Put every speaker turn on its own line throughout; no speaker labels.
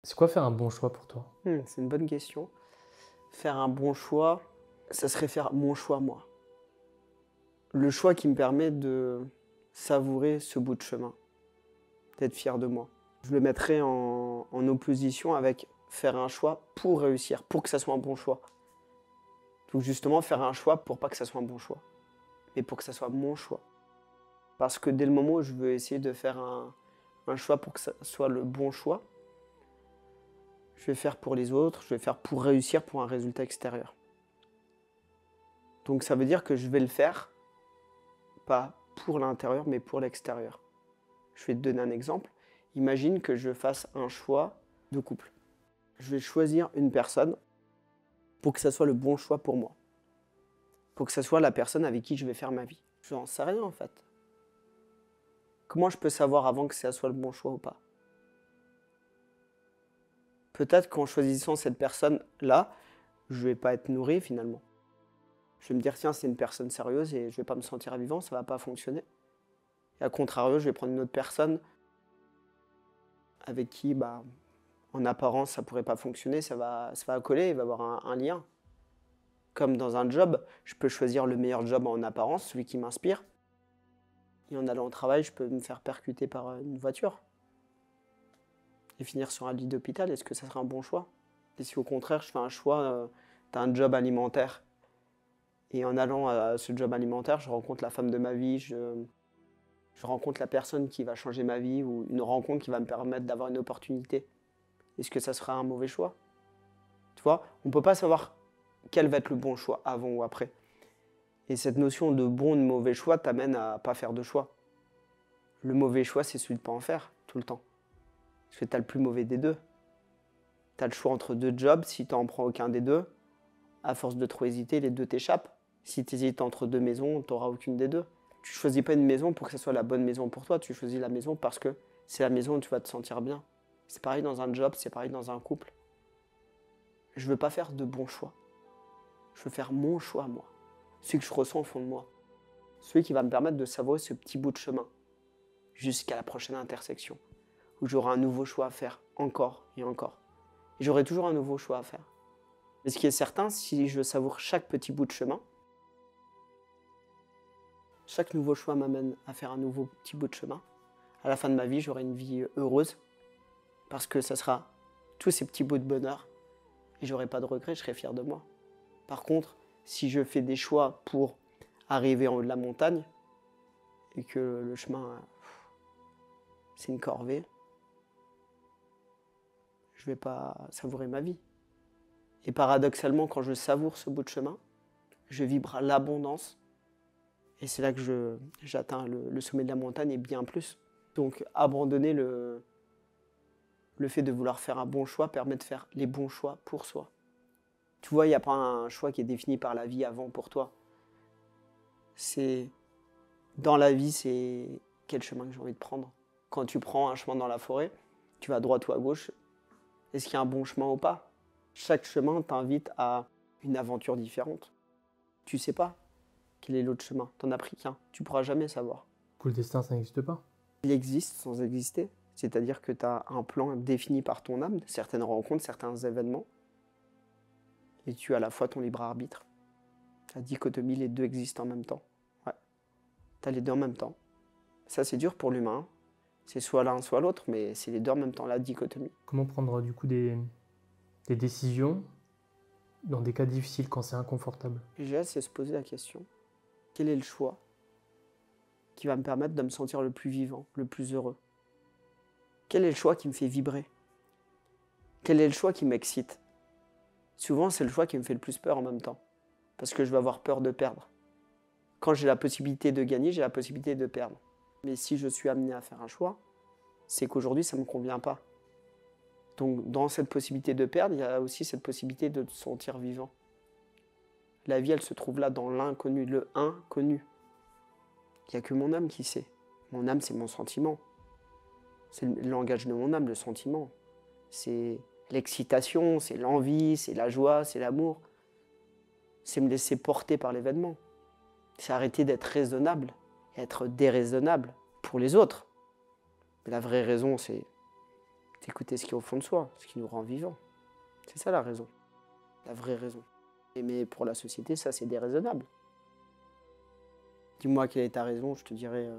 C'est quoi faire un bon choix pour toi?
C'est une bonne question. Faire un bon choix, ça serait faire mon choix moi. Le choix qui me permet de savourer ce bout de chemin, d'être fier de moi. Je le mettrais en opposition avec faire un choix pour réussir, pour que ça soit un bon choix. Donc justement, faire un choix pour pas que ça soit un bon choix, mais pour que ça soit mon choix. Parce que dès le moment où je veux essayer de faire un choix pour que ça soit le bon choix, je vais faire pour les autres, je vais faire pour réussir pour un résultat extérieur. Donc ça veut dire que je vais le faire, pas pour l'intérieur, mais pour l'extérieur. Je vais te donner un exemple. Imagine que je fasse un choix de couple. Je vais choisir une personne pour que ça soit le bon choix pour moi. Pour que ça soit la personne avec qui je vais faire ma vie. Je n'en sais rien en fait. Comment je peux savoir avant que ça soit le bon choix ou pas? Peut-être qu'en choisissant cette personne-là, je vais pas être nourri finalement. Je vais me dire, tiens, c'est une personne sérieuse et je vais pas me sentir vivant, ça va pas fonctionner. Et à contrario, je vais prendre une autre personne avec qui, en apparence, ça pourrait pas fonctionner, ça va coller, il va y avoir un lien. Comme dans un job, je peux choisir le meilleur job en apparence, celui qui m'inspire. Et en allant au travail, je peux me faire percuter par une voiture. Et finir sur un lit d'hôpital, est-ce que ça serait un bon choix? Et si au contraire, je fais un choix d'un job alimentaire, et en allant à ce job alimentaire, je rencontre la femme de ma vie, je rencontre la personne qui va changer ma vie, ou une rencontre qui va me permettre d'avoir une opportunité. Est-ce que ça sera un mauvais choix? Tu vois, on ne peut pas savoir quel va être le bon choix avant ou après. Et cette notion de bon ou de mauvais choix t'amène à pas faire de choix. Le mauvais choix, c'est celui de ne pas en faire tout le temps. Parce que tu as le plus mauvais des deux. Tu as le choix entre deux jobs, si tu n'en prends aucun des deux, à force de trop hésiter, les deux t'échappent. Si tu hésites entre deux maisons, tu n'auras aucune des deux. Tu ne choisis pas une maison pour que ce soit la bonne maison pour toi, tu choisis la maison parce que c'est la maison où tu vas te sentir bien. C'est pareil dans un job, c'est pareil dans un couple. Je ne veux pas faire de bons choix. Je veux faire mon choix, moi. Celui que je ressens au fond de moi. Celui qui va me permettre de savourer ce petit bout de chemin jusqu'à la prochaine intersection, où j'aurai un nouveau choix à faire, encore et encore. Et j'aurai toujours un nouveau choix à faire. Mais ce qui est certain, si je savoure chaque petit bout de chemin, chaque nouveau choix m'amène à faire un nouveau petit bout de chemin. À la fin de ma vie, j'aurai une vie heureuse, parce que ça sera tous ces petits bouts de bonheur, et j'aurai pas de regrets, je serai fier de moi. Par contre, si je fais des choix pour arriver en haut de la montagne, et que le chemin, c'est une corvée, je vais pas savourer ma vie. Et paradoxalement, quand je savoure ce bout de chemin, je vibre l'abondance. Et c'est là que j'atteins le sommet de la montagne et bien plus. Donc abandonner le fait de vouloir faire un bon choix permet de faire les bons choix pour soi. Tu vois, il n'y a pas un choix qui est défini par la vie avant pour toi. C'est dans la vie, c'est quel chemin que j'ai envie de prendre. Quand tu prends un chemin dans la forêt, tu vas à droite ou à gauche. Est-ce qu'il y a un bon chemin ou pas? Chaque chemin t'invite à une aventure différente. Tu sais pas quel est l'autre chemin. T'en as pris qu'un. Tu pourras jamais savoir.
Du coup, le destin, ça n'existe pas.
Il existe sans exister. C'est-à-dire que tu as un plan défini par ton âme, certaines rencontres, certains événements. Et tu as à la fois ton libre arbitre. La dichotomie, les deux existent en même temps. Ouais. Tu as les deux en même temps. Ça, c'est dur pour l'humain. C'est soit l'un, soit l'autre, mais c'est les deux en même temps, la dichotomie.
Comment prendre du coup des décisions dans des cas difficiles quand c'est inconfortable?
Déjà, c'est se poser la question. Quel est le choix qui va me permettre de me sentir le plus vivant, le plus heureux? Quel est le choix qui me fait vibrer? Quel est le choix qui m'excite? Souvent, c'est le choix qui me fait le plus peur en même temps, parce que je vais avoir peur de perdre. Quand j'ai la possibilité de gagner, j'ai la possibilité de perdre. Mais si je suis amené à faire un choix, c'est qu'aujourd'hui, ça ne me convient pas. Donc, dans cette possibilité de perdre, il y a aussi cette possibilité de te sentir vivant. La vie, elle se trouve là, dans l'inconnu, le inconnu. Il n'y a que mon âme qui sait. Mon âme, c'est mon sentiment. C'est le langage de mon âme, le sentiment. C'est l'excitation, c'est l'envie, c'est la joie, c'est l'amour. C'est me laisser porter par l'événement. C'est arrêter d'être raisonnable et être déraisonnable pour les autres. Mais la vraie raison, c'est C'est écouter ce qui est au fond de soi, ce qui nous rend vivants. C'est ça la raison, la vraie raison. Mais pour la société, ça c'est déraisonnable. Dis-moi quelle est ta raison, je te dirai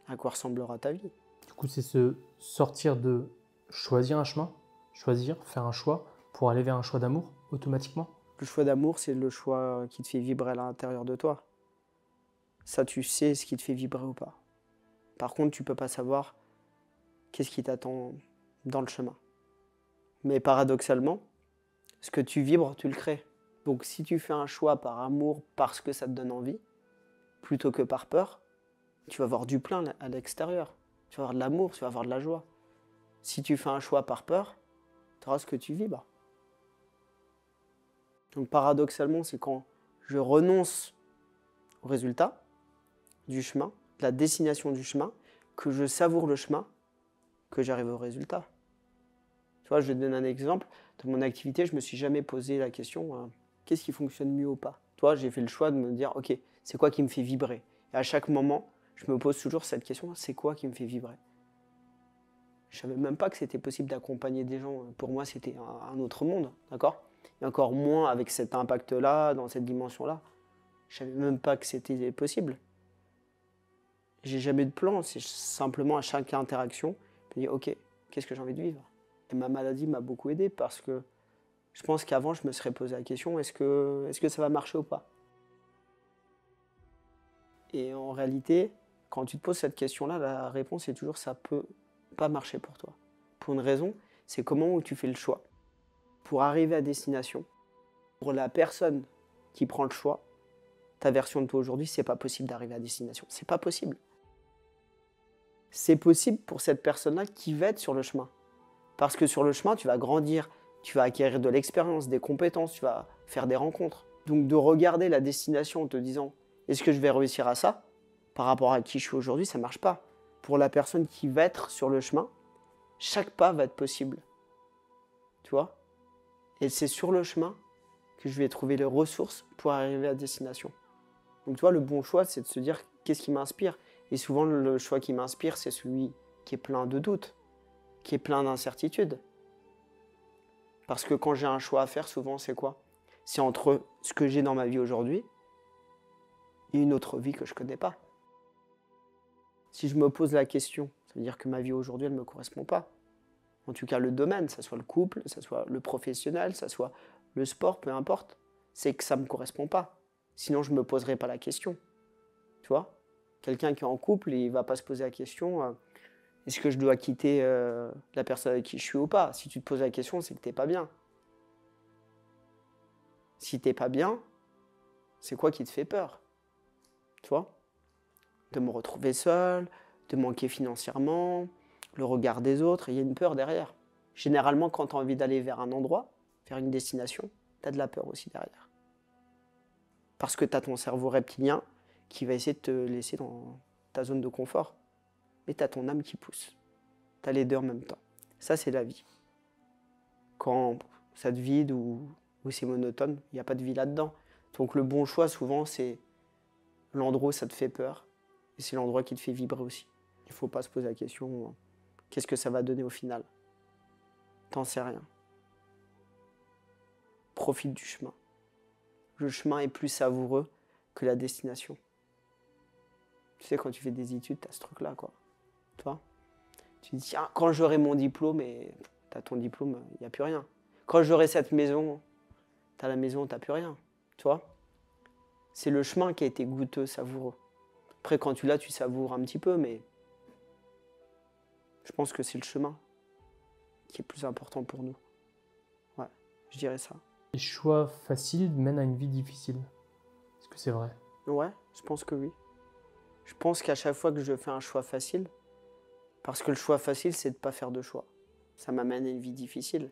à quoi ressemblera ta vie.
Du coup, c'est se sortir de choisir un chemin, choisir, faire un choix pour aller vers un choix d'amour automatiquement.
Le choix d'amour, c'est le choix qui te fait vibrer à l'intérieur de toi. Ça, tu sais ce qui te fait vibrer ou pas. Par contre, tu peux pas savoir qu'est-ce qui t'attend dans le chemin. Mais paradoxalement, ce que tu vibres, tu le crées. Donc si tu fais un choix par amour, parce que ça te donne envie, plutôt que par peur, tu vas avoir du plein à l'extérieur. Tu vas avoir de l'amour, tu vas avoir de la joie. Si tu fais un choix par peur, tu auras ce que tu vibres. Donc paradoxalement, c'est quand je renonce au résultat du chemin, de la destination du chemin, que je savoure le chemin, que j'arrive au résultat. Tu vois, je vais te donner un exemple. Dans mon activité, je ne me suis jamais posé la question qu'est-ce qui fonctionne mieux ou pas. Toi, j'ai fait le choix de me dire ok, c'est quoi qui me fait vibrer. Et à chaque moment, je me pose toujours cette question c'est quoi qui me fait vibrer. Je ne savais même pas que c'était possible d'accompagner des gens. Pour moi, c'était un autre monde, d'accord? Et encore moins avec cet impact-là, dans cette dimension-là. Je ne savais même pas que c'était possible. J'ai jamais de plan, c'est simplement à chaque interaction, je me dis ok, qu'est-ce que j'ai envie de vivre? Et ma maladie m'a beaucoup aidé parce que je pense qu'avant, je me serais posé la question est-ce que ça va marcher ou pas? Et en réalité, quand tu te poses cette question-là, la réponse est toujours ça peut pas marcher pour toi. Pour une raison, c'est comment tu fais le choix. Pour arriver à destination, pour la personne qui prend le choix, ta version de toi aujourd'hui, c'est pas possible d'arriver à destination. C'est pas possible. C'est possible pour cette personne-là qui va être sur le chemin. Parce que sur le chemin, tu vas grandir, tu vas acquérir de l'expérience, des compétences, tu vas faire des rencontres. Donc de regarder la destination en te disant est-ce que je vais réussir à ça? Par rapport à qui je suis aujourd'hui, ça ne marche pas. Pour la personne qui va être sur le chemin, chaque pas va être possible. Tu vois? Et c'est sur le chemin que je vais trouver les ressources pour arriver à destination. Donc tu vois, le bon choix, c'est de se dire qu'est-ce qui m'inspire. Et souvent, le choix qui m'inspire, c'est celui qui est plein de doutes, qui est plein d'incertitudes. Parce que quand j'ai un choix à faire, souvent, c'est quoi? C'est entre ce que j'ai dans ma vie aujourd'hui et une autre vie que je ne connais pas. Si je me pose la question, ça veut dire que ma vie aujourd'hui, elle ne me correspond pas. En tout cas, le domaine, ça soit le couple, ça soit le professionnel, ça soit le sport, peu importe, c'est que ça ne me correspond pas. Sinon, je ne me poserai pas la question. Tu vois? Quelqu'un qui est en couple, il ne va pas se poser la question est-ce que je dois quitter la personne avec qui je suis ou pas? Si tu te poses la question, c'est que tu n'es pas bien. Si tu n'es pas bien, c'est quoi qui te fait peur? Tu vois? De me retrouver seul, de manquer financièrement, le regard des autres, il y a une peur derrière. Généralement, quand tu as envie d'aller vers un endroit, vers une destination, tu as de la peur aussi derrière. Parce que tu as ton cerveau reptilien qui va essayer de te laisser dans ta zone de confort. Mais tu as ton âme qui pousse. Tu as les deux en même temps. Ça, c'est la vie. Quand ça te vide ou c'est monotone, il n'y a pas de vie là-dedans. Donc le bon choix, souvent, c'est l'endroit où ça te fait peur. Et c'est l'endroit qui te fait vibrer aussi. Il ne faut pas se poser la question qu'est-ce que ça va donner au final? T'en sais rien. Profite du chemin. Le chemin est plus savoureux que la destination. Tu sais, quand tu fais des études, tu as ce truc-là, quoi. Tu vois? Tu te dis, tiens, quand j'aurai mon diplôme, et tu as ton diplôme, il n'y a plus rien. Quand j'aurai cette maison, tu as la maison, tu n'as plus rien. Tu vois? C'est le chemin qui a été goûteux, savoureux. Après, quand tu l'as, tu savoures un petit peu, mais je pense que c'est le chemin qui est plus important pour nous. Ouais, je dirais ça.
Les choix faciles mènent à une vie difficile. Est-ce que c'est vrai?
Ouais, je pense que oui. Je pense qu'à chaque fois que je fais un choix facile, parce que le choix facile, c'est de ne pas faire de choix. Ça m'amène à une vie difficile.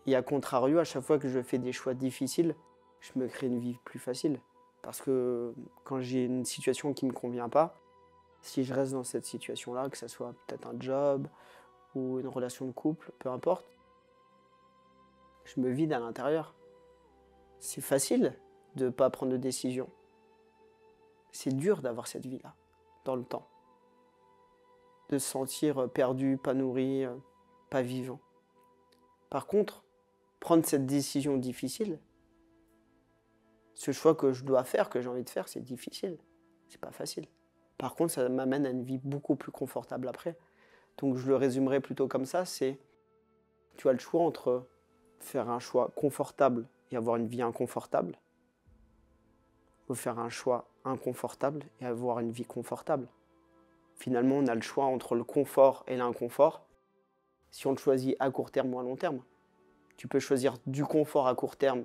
Et à contrario, à chaque fois que je fais des choix difficiles, je me crée une vie plus facile. Parce que quand j'ai une situation qui ne me convient pas, si je reste dans cette situation-là, que ce soit peut-être un job ou une relation de couple, peu importe, je me vide à l'intérieur. C'est facile de ne pas prendre de décision. C'est dur d'avoir cette vie-là, dans le temps. de se sentir perdu, pas nourri, pas vivant. Par contre, prendre cette décision difficile, ce choix que je dois faire, que j'ai envie de faire, c'est difficile. C'est pas facile. Par contre, ça m'amène à une vie beaucoup plus confortable après. Donc je le résumerai plutôt comme ça, c'est tu as le choix entre faire un choix confortable et avoir une vie inconfortable, ou faire un choix inconfortable et avoir une vie confortable. Finalement, on a le choix entre le confort et l'inconfort, si on le choisit à court terme ou à long terme. Tu peux choisir du confort à court terme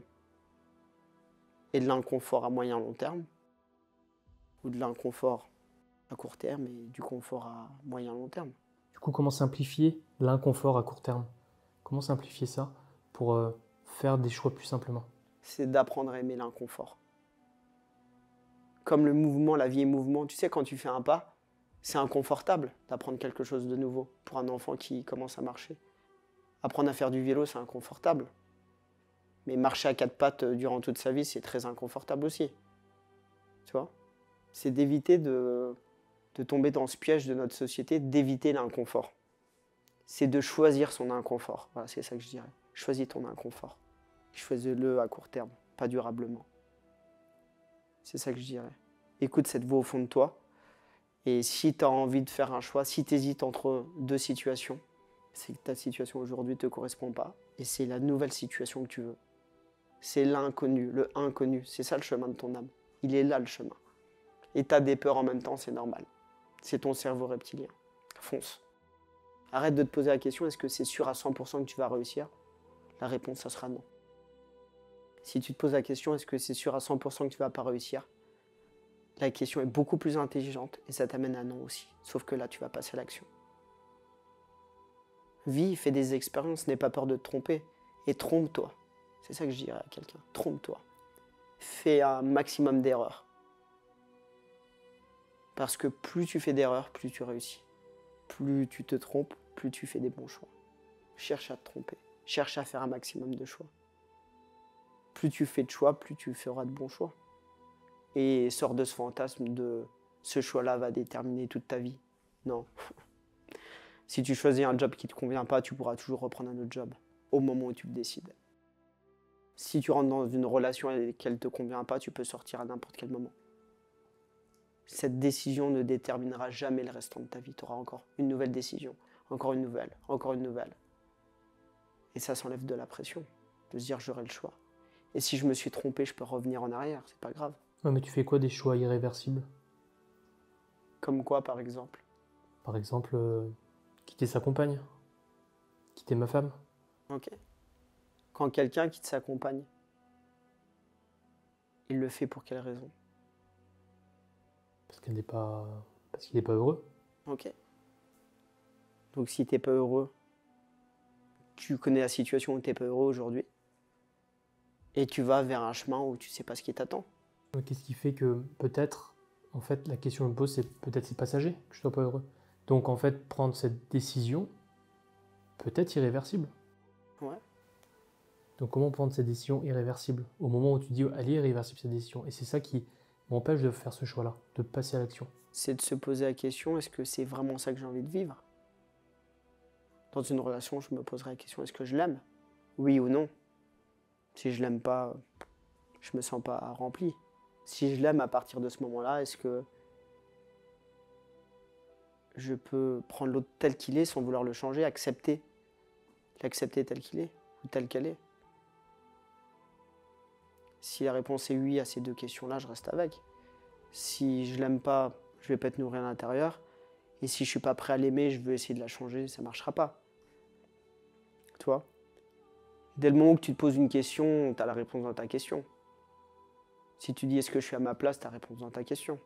et de l'inconfort à moyen long terme, ou de l'inconfort à court terme et du confort à moyen long terme.
Du coup, comment simplifier l'inconfort à court terme? Comment simplifier ça pour faire des choix plus simplement?
C'est d'apprendre à aimer l'inconfort. Comme le mouvement, la vie est mouvement. Tu sais, quand tu fais un pas, c'est inconfortable d'apprendre quelque chose de nouveau pour un enfant qui commence à marcher. Apprendre à faire du vélo, c'est inconfortable. Mais marcher à quatre pattes durant toute sa vie, c'est très inconfortable aussi. Tu vois? C'est d'éviter de tomber dans ce piège de notre société, d'éviter l'inconfort. C'est de choisir son inconfort. Voilà, c'est ça que je dirais. Choisis ton inconfort. Choisis-le à court terme, pas durablement. C'est ça que je dirais. Écoute cette voix au fond de toi. Et si tu as envie de faire un choix, si tu hésites entre deux situations, c'est que ta situation aujourd'hui ne te correspond pas. Et c'est la nouvelle situation que tu veux. C'est l'inconnu, le inconnu. C'est ça le chemin de ton âme. Il est là le chemin. Et tu as des peurs en même temps, c'est normal. C'est ton cerveau reptilien. Fonce. Arrête de te poser la question, est-ce que c'est sûr à 100% que tu vas réussir? La réponse, ça sera non. Si tu te poses la question, est-ce que c'est sûr à 100% que tu ne vas pas réussir? La question est beaucoup plus intelligente et ça t'amène à non aussi. Sauf que là, tu vas passer à l'action. Vis, fais des expériences, n'aie pas peur de te tromper. Et trompe-toi. C'est ça que je dirais à quelqu'un. Trompe-toi. Fais un maximum d'erreurs. Parce que plus tu fais d'erreurs, plus tu réussis. Plus tu te trompes, plus tu fais des bons choix. Cherche à te tromper. Cherche à faire un maximum de choix. Plus tu fais de choix, plus tu feras de bons choix. Et sors de ce fantasme de ce choix-là va déterminer toute ta vie. Non. Si tu choisis un job qui ne te convient pas, tu pourras toujours reprendre un autre job au moment où tu le décides. Si tu rentres dans une relation et qu'elle ne te convient pas, tu peux sortir à n'importe quel moment. Cette décision ne déterminera jamais le restant de ta vie. Tu auras encore une nouvelle décision, encore une nouvelle, encore une nouvelle. Et ça s'enlève de la pression, de se dire j'aurai le choix. Et si je me suis trompé, je peux revenir en arrière, c'est pas grave.
Ouais, mais tu fais quoi des choix irréversibles?
Comme quoi, par exemple?
Par exemple, quitter sa compagne, quitter ma femme.
Ok. Quand quelqu'un quitte sa compagne, il le fait pour quelle raison?
Parce qu'il n'est pas heureux.
Ok. Donc si t'es pas heureux, tu connais la situation où t'es pas heureux aujourd'hui, et tu vas vers un chemin où tu sais pas ce qui t'attend.
Qu'est-ce qui fait que peut-être, en fait, la question que je me pose, c'est peut-être c'est passager que je sois pas heureux. Donc en fait, prendre cette décision, peut-être irréversible.
Ouais.
Donc comment prendre cette décision irréversible au moment où tu dis elle est irréversible cette décision? Et c'est ça qui m'empêche de faire ce choix-là, de passer à l'action.
C'est de se poser la question, est-ce que c'est vraiment ça que j'ai envie de vivre? Dans une relation, je me poserai la question, est-ce que je l'aime? Oui ou non? Si je l'aime pas, je me sens pas rempli. Si je l'aime à partir de ce moment-là, est-ce que je peux prendre l'autre tel qu'il est sans vouloir le changer, l'accepter tel qu'il est ou tel qu'elle est? Si la réponse est oui à ces deux questions-là, je reste avec. Si je l'aime pas, je vais pas être nourri à l'intérieur. Et si je suis pas prêt à l'aimer, je veux essayer de la changer, ça marchera pas. Tu vois? Dès le moment où tu te poses une question, tu as la réponse dans ta question. Si tu dis est-ce que je suis à ma place, tu as la réponse dans ta question.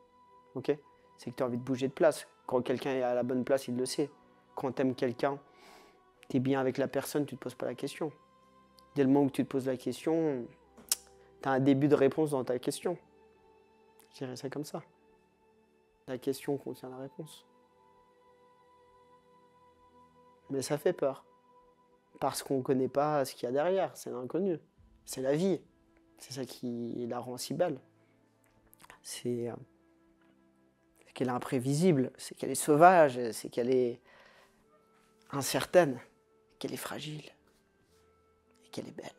Ok? C'est que tu as envie de bouger de place. Quand quelqu'un est à la bonne place, il le sait. Quand tu aimes quelqu'un, tu es bien avec la personne, tu ne te poses pas la question. Dès le moment où tu te poses la question, tu as un début de réponse dans ta question. Je dirais ça comme ça. La question contient la réponse. Mais ça fait peur. Parce qu'on ne connaît pas ce qu'il y a derrière. C'est l'inconnu. C'est la vie. C'est ça qui la rend si belle. C'est c'est qu'elle est imprévisible, c'est qu'elle est sauvage, c'est qu'elle est incertaine, qu'elle est fragile et qu'elle est belle.